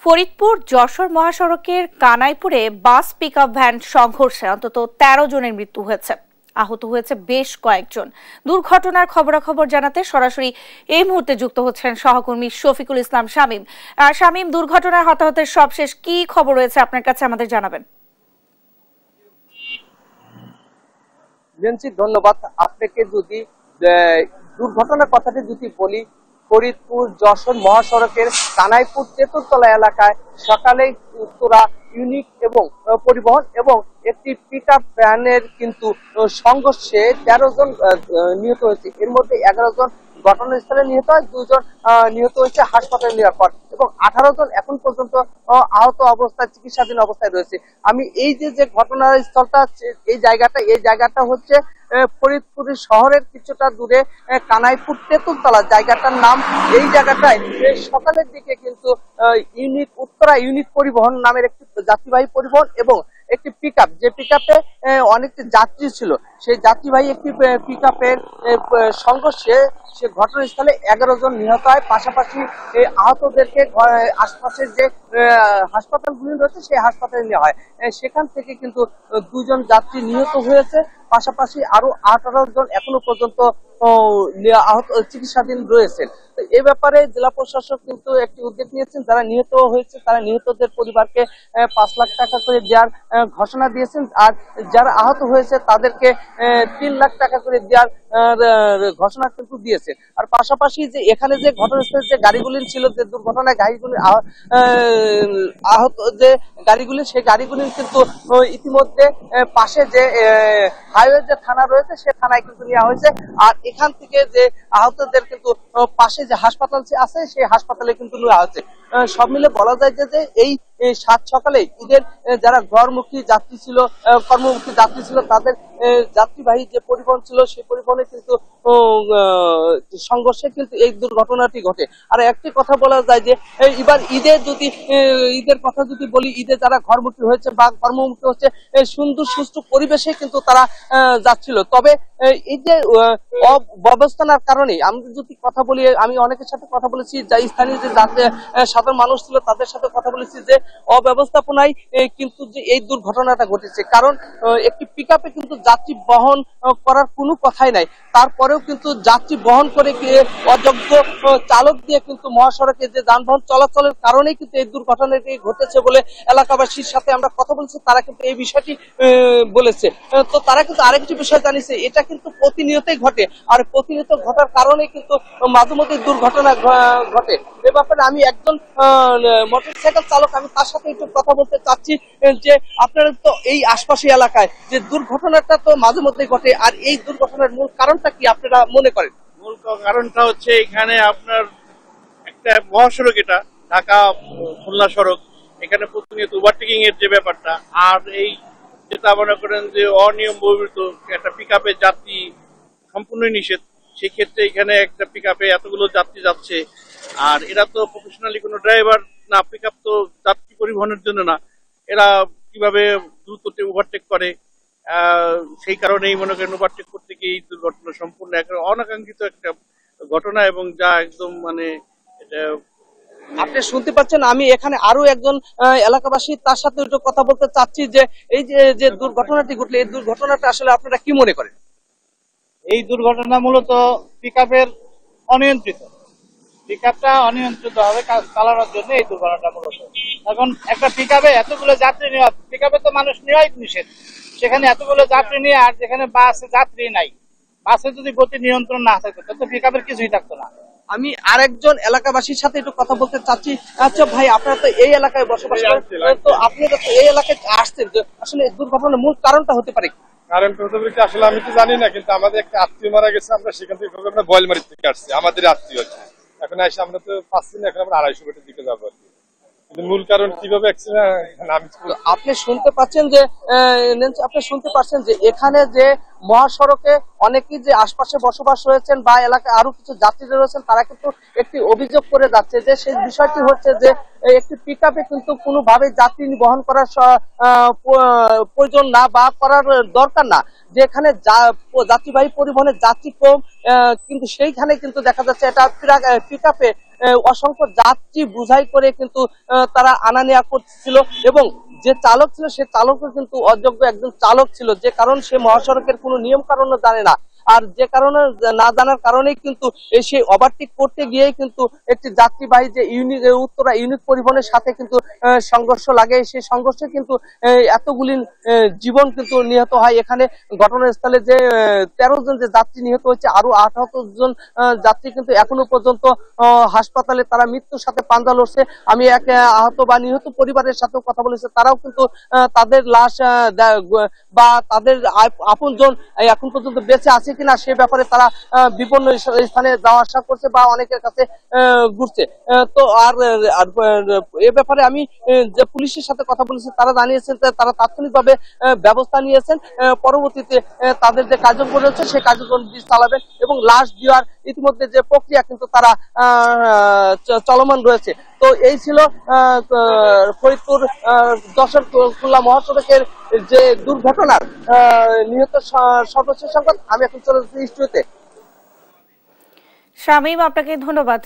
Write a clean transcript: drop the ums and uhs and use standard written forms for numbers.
ফরিদপুর যশোর মহাসড়কের কানাইপুরে বাস pickup van সংঘর্ষে অন্তত ১৩ জনের মৃত্যু হয়েছে, আহত হয়েছে বেশ কয়েকজন। দুর্ঘটনার খবরাখবর জানাতে সরাসরি এই মুহূর্তে যুক্ত হচ্ছেন সহকর্মী শফিকুল ইসলাম শামীম। শামীম, দুর্ঘটনার হতাহতের সবশেষ কি খবর রয়েছে আপনার কাছে, আমাদের জানাবেন। ধন্যবাদ আপনাকে। যদি দুর্ঘটনার কথাটি যদি বলি, ফরিদপুর যশোর মহাসড়কের কানাইপুর তেতুলতলা এলাকায় সকালে উত্তরা ইউনিক এবং পরিবহন এবং একটি পিকআপ ভ্যানের কিন্তু সংঘর্ষে ১৩ জন নিহত হয়েছে। এর মধ্যে ১১ জন ঘটনাস্থলে নিহত হয়, ২ জন নিহত হয়েছে হাসপাতালে নেওয়ার পর, এবং ১৮ জন এখন পর্যন্ত আহত অবস্থায় চিকিৎসাধীন অবস্থায় রয়েছে। আমি এই যে ঘটনাস্থলটা, এই জায়গাটা হচ্ছে ফরিদপুর শহরের কিছুটা দূরে কানাইপুর তেতুলতলা জায়গাটার নাম। এই জায়গাটায় সকালের দিকে কিন্তু উত্তরা ইউনিক পরিবহন নামের একটি যাত্রীবাহী পরিবহন এবং একটি পিকআপ, যে পিকআপে অনেক যাত্রী ছিল, সেই যাত্রীবাহী একটি পিকআপের সংঘর্ষে সে ঘটনাস্থলে ১১ জন নিহত হয়। পাশাপাশি আহতদেরকে আশপাশের যে হাসপাতালগুলি রয়েছে সেই হাসপাতালে নেওয়া হয়। সেখান থেকে কিন্তু ২ জন যাত্রী নিহত হয়েছে, পাশাপাশি আরো ১৮ জন এখনো পর্যন্ত আহত চিকিৎসাধীন রয়েছেন। তো এ ব্যাপারে জেলা প্রশাসক কিন্তু একটি উদ্যোগ নিয়েছেন। যারা নিহত হয়েছে তারা নিহতদের পরিবারকে ৫ লাখ টাকা করে দেওয়ার ঘোষণা দিয়েছেন, আর যারা আহত হয়েছে তাদেরকে ৩ লাখ টাকা করে দেওয়ার ঘোষণা কিন্তু দিয়েছে। আর পাশাপাশি যে এখানে যে ঘটনাস্থলে যে গাড়িগুলি ছিল, যে দুর্ঘটনায় গাড়িগুলি আহত যে গাড়িগুলি, সেই গাড়িগুলি কিন্তু ইতিমধ্যে পাশে যে হাইওয়ে যে থানা রয়েছে সে থানায় কিন্তু নেওয়া হয়েছে। আর এখান থেকে যে আহতদের কিন্তু পাশে যে হাসপাতাল আছে সেই হাসপাতালে কিন্তু নেওয়া হয়েছে। সব মিলে বলা যায় যে এই সাত সকালে ঈদের যারা ঘরমুখী যাত্রী ছিল, কর্মমুখী যাত্রী ছিল, তাদের যাত্রীবাহী যে পরিবহন ছিল সেই পরিবহনে কিন্তু সংঘর্ষে কিন্তু এই দুর্ঘটনাটি ঘটে। আর একটি কথা বলা যায় যে এবার ঈদের কথা যদি বলি, ঈদে যারা ঘরমুখী হয়েছে বা কর্মমুখী হচ্ছে, সুন্দর সুস্থ পরিবেশে কিন্তু তারা যাচ্ছিল। তবে এই যে অব্যবস্থার কারণে আমি যদি কথা বলি, আমি অনেকের সাথে কথা বলেছি, যা স্থানীয় যে সাধারণ মানুষ ছিল তাদের সাথে কথা বলেছি, যে অব্যবস্থাপনায় কিন্তু যে এই দুর্ঘটনাটা ঘটেছে। কারণ একটি পিকআপে কিন্তু যাত্রী বহন করার কোনো কথাই নাই, তারপরেও কিন্তু যাত্রী বহন করে অযোগ্য চালক দিয়ে কিন্তু মহাসড়কে যে যানবাহন চলাচলের কারণেই কিন্তু এই দুর্ঘটনাটি ঘটেছে বলে এলাকাবাসীর সাথে আমরা কথা বলছি। তারা কিন্তু এই বিষয়টি বলেছে। তো তারা কিন্তু আরেকটি বিষয় জানিয়েছে, এটা কিন্তু প্রতিনিয়তই ঘটে, আর প্রতিনিয়ত ঘটার কারণে কিন্তু মাঝে মধ্যে দুর্ঘটনা ঘটে। এ ব্যাপারে আমি একজন মোটরসাইকেল চালক, আমি তার সাথে একটু কথা বলতে চাচ্ছি যে আপনারা তো এই আশপাশি এলাকায় যে দুর্ঘটনাটা তো মাঝে মধ্যে ঘটে, আর এই দুর্ঘটনার মূল কারণটা কি আপনারা মনে করেন? মূল কারণটা হচ্ছে এখানে আপনার একটা মহাসড়ক, এটা ঢাকা খুলনা সড়ক, এখানে প্রতিনিয়ত ওভারটেকিং এর যে ব্যাপারটা, আর এই যেটা মনে করেন যে অনিয়ম বহির্ভূত একটা পিকআপের যাত্রী সম্পূর্ণ নিষেধ। সেক্ষেত্রে এখানে একটা পিকআপে এতগুলো যাত্রী যাচ্ছে, আর এরা তো প্রফেশনালি কোনো ড্রাইভার না, পিকআপ তো যাত্রী পরিবহনের জন্য না, এরা কিভাবে দ্রুত ওভারটেক করে, সেই কারণেই মনে করেন ওভারটেক করতে গিয়ে এই দুর্ঘটনা সম্পূর্ণ অনাকাঙ্ক্ষিত একটা ঘটনা, এবং যা একদম মানে এটা আপনি শুনতে পাচ্ছেন। আমি এখানে আরো একজন এলাকাবাসী, তার সাথে একটু কথা বলতে চাচ্ছি যে এই যে দুর্ঘটনাটি ঘটলো, এই দুর্ঘটনাটা আসলে আপনারা কি মনে করেন? এই দুর্ঘটনা মূলত পিকআপের অনিয়ন্ত্রিত, পিকআপটা অনিয়ন্ত্রিত ভাবে চালানোর জন্য এই দুর্ঘটনাটা মূলত। এখন একটা পিকআপে এতগুলো যাত্রী নেওয়া, পিকআপে তো মানুষ নেওয়াই নিষেধ, সেখানে এতগুলো যাত্রী নিয়ে, আর যেখানে বাসে যাত্রী নাই, বাসে যদি গতি নিয়ন্ত্রণ না থাকতো তাহলে পিকআপের কিছুই থাকতো না। আমি আরেকজন এলাকাবাসীর সাথে একটু কথা বলতে চাচ্ছি। আচ্ছা ভাই, আপনারা তো এই এলাকায় বসবাস করেন, তো আপনি তো এই এলাকায় আসছেন, আসলে দুর্ঘটনার মূল কারণটা হতে পারে? কারণটা হতে পারে আসলে আমি তো জানি না, কিন্তু আমাদের একটা আত্মীয় মারা গেছে, আমরা সেখান থেকে আমরা বয়লমারি থেকে আসছি, আমাদের আত্মীয় আছে। এখন এসে আমরা তো পাচ্ছি না, এখন আমরা ২৫০ মিটার দিকে যাবো আর কি। কিন্তু মূল কারণ কিভাবে আপনি শুনতে পাচ্ছেন যে এখানে যে মহাসড়কে অনেকেই যে আশপাশে বসবাস রয়েছেন বা এলাকায় আরো কিছু যাত্রীরা রয়েছেন, তারা কিন্তু একটি অভিযোগ করে যাচ্ছে যে সেই বিষয়টি হচ্ছে যে একটি পিকআপে কিন্তু কোনোভাবে যাত্রী বহন করার প্রয়োজন না বা করার দরকার না। যেখানে যাত্রীবাহী পরিবহনের যাত্রী কম, কিন্তু সেইখানে কিন্তু দেখা যাচ্ছে এটা পিকআপে অসংখ্য যাত্রী বোঝাই করে কিন্তু তারা আনা নেওয়া করছিল, এবং যে চালক ছিল সে চালকও কিন্তু অযোগ্য একজন চালক ছিল, যে কারণ সে মহাসড়কের কোনো নিয়ম কানুনও জানে না। আর যে কারণে না জানার কারণেই কিন্তু সেই ওভারটেক করতে গিয়ে কিন্তু একটি যাত্রীবাহী যে উত্তরা ইউনিক পরিবহনের সাথে কিন্তু সংঘর্ষ লাগে। সেই সংঘর্ষে কিন্তু এতগুলি জীবন কিন্তু নিহত হয়। এখানে ঘটনাস্থলে যে 13 জন যে যাত্রী নিহত হয়েছে, আরো 78 জন যাত্রী কিন্তু এখনো পর্যন্ত হাসপাতালে তারা মৃত্যুর সাথে পাঞ্জা লড়ছে। আমি এক আহত বা নিহত পরিবারের সাথেও কথা বলেছি, তারাও কিন্তু তাদের লাশ বা তাদের আপনজন এখন পর্যন্ত বেঁচে আছে কিনা সে ব্যাপারে তারা বিভিন্ন স্থানে যাওয়া আসা করছে বা অনেকের কাছে ঘুরছে। তো আর এ ব্যাপারে আমি যে পুলিশের সাথে কথা বলেছি, তারা জানিয়েছেন যে তারা তাৎক্ষণিকভাবে ব্যবস্থা নিয়েছেন, পরবর্তীতে তাদের যে কার্যক্রম রয়েছে সেই কার্যক্রম চালাবেন, এবং লাশ দেওয়ার ইতিমধ্যে যে প্রক্রিয়া কিন্তু তারা চলমান রয়েছে। তো এই ছিল ফরিদপুর যশোর খুলনা মহাসড়কের যে দুর্ঘটনার নিহত সর্বশেষ সংখ্যা। আমি এখন চলে যাচ্ছি স্টুডিওতে। শামীম, আপনাকে ধন্যবাদ।